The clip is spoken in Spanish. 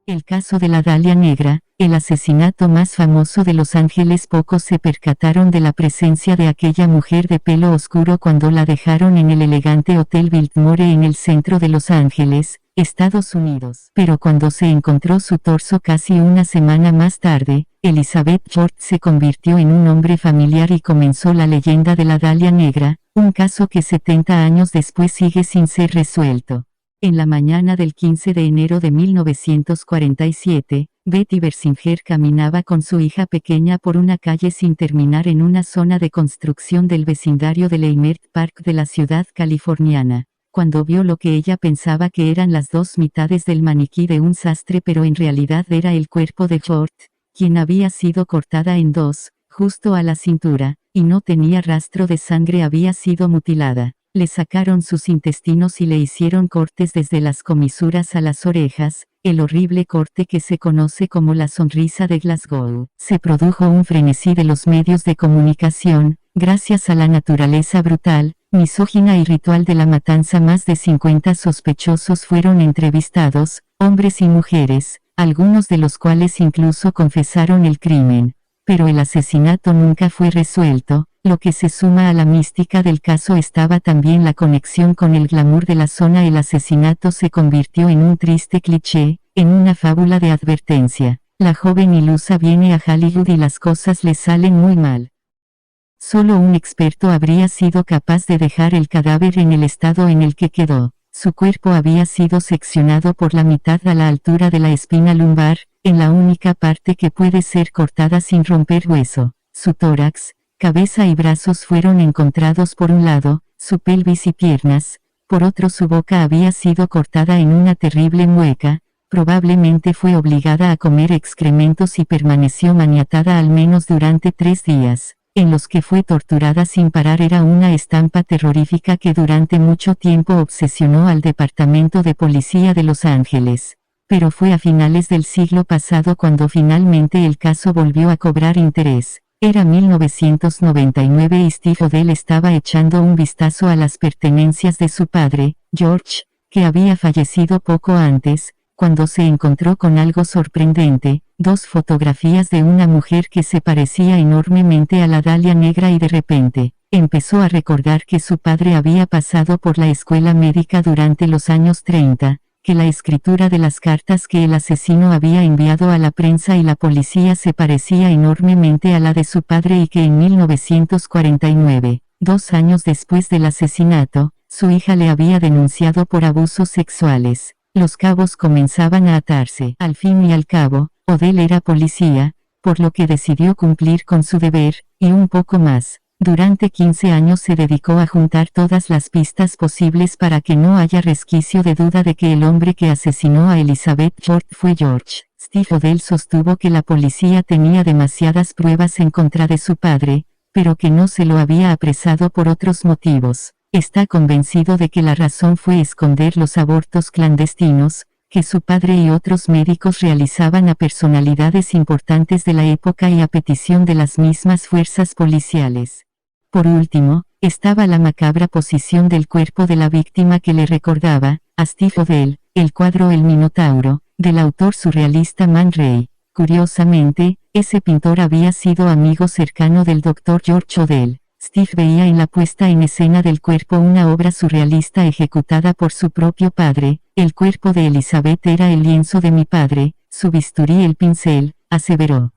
El caso de la Dalia Negra, el asesinato más famoso de Los Ángeles. Pocos se percataron de la presencia de aquella mujer de pelo oscuro cuando la dejaron en el elegante Hotel Biltmore en el centro de Los Ángeles, Estados Unidos. Pero cuando se encontró su torso casi una semana más tarde, Elizabeth Short se convirtió en un nombre familiar y comenzó la leyenda de la Dalia Negra, un caso que 70 años después sigue sin ser resuelto. En la mañana del 15 de enero de 1947, Betty Bersinger caminaba con su hija pequeña por una calle sin terminar en una zona de construcción del vecindario de Leimert Park de la ciudad californiana, cuando vio lo que ella pensaba que eran las dos mitades del maniquí de un sastre, pero en realidad era el cuerpo de Short, quien había sido cortada en dos, justo a la cintura, y no tenía rastro de sangre, había sido mutilada. Le sacaron sus intestinos y le hicieron cortes desde las comisuras a las orejas, el horrible corte que se conoce como la sonrisa de Glasgow. Se produjo un frenesí de los medios de comunicación, gracias a la naturaleza brutal, misógina y ritual de la matanza. Más de 50 sospechosos fueron entrevistados, hombres y mujeres, algunos de los cuales incluso confesaron el crimen. Pero el asesinato nunca fue resuelto. Lo que se suma a la mística del caso estaba también la conexión con el glamour de la zona. El asesinato se convirtió en un triste cliché, en una fábula de advertencia. La joven ilusa viene a Hollywood y las cosas le salen muy mal. Solo un experto habría sido capaz de dejar el cadáver en el estado en el que quedó. Su cuerpo había sido seccionado por la mitad a la altura de la espina lumbar, en la única parte que puede ser cortada sin romper hueso. Su tórax, cabeza y brazos fueron encontrados por un lado, su pelvis y piernas, por otro su boca había sido cortada en una terrible mueca, probablemente fue obligada a comer excrementos y permaneció maniatada al menos durante 3 días, en los que fue torturada sin parar. Era una estampa terrorífica que durante mucho tiempo obsesionó al Departamento de Policía de Los Ángeles. Pero fue a finales del siglo pasado cuando finalmente el caso volvió a cobrar interés. Era 1999 y Steve Odell estaba echando un vistazo a las pertenencias de su padre, George, que había fallecido poco antes, cuando se encontró con algo sorprendente, 2 fotografías de una mujer que se parecía enormemente a la Dalia Negra, y de repente, empezó a recordar que su padre había pasado por la escuela médica durante los años 30, que la escritura de las cartas que el asesino había enviado a la prensa y la policía se parecía enormemente a la de su padre y que en 1949, 2 años después del asesinato, su hija le había denunciado por abusos sexuales. Los cabos comenzaban a atarse. Al fin y al cabo, Odell era policía, por lo que decidió cumplir con su deber, y un poco más. Durante 15 años se dedicó a juntar todas las pistas posibles para que no haya resquicio de duda de que el hombre que asesinó a Elizabeth Short fue George. Steve Odell sostuvo que la policía tenía demasiadas pruebas en contra de su padre, pero que no se lo había apresado por otros motivos. Está convencido de que la razón fue esconder los abortos clandestinos, que su padre y otros médicos realizaban a personalidades importantes de la época y a petición de las mismas fuerzas policiales. Por último, estaba la macabra posición del cuerpo de la víctima que le recordaba, a Steve Odell, el cuadro El Minotauro, del autor surrealista Man Ray. Curiosamente, ese pintor había sido amigo cercano del Dr. George Odell. Steve veía en la puesta en escena del cuerpo una obra surrealista ejecutada por su propio padre. El cuerpo de Elizabeth era el lienzo de mi padre, su bisturí el pincel, aseveró.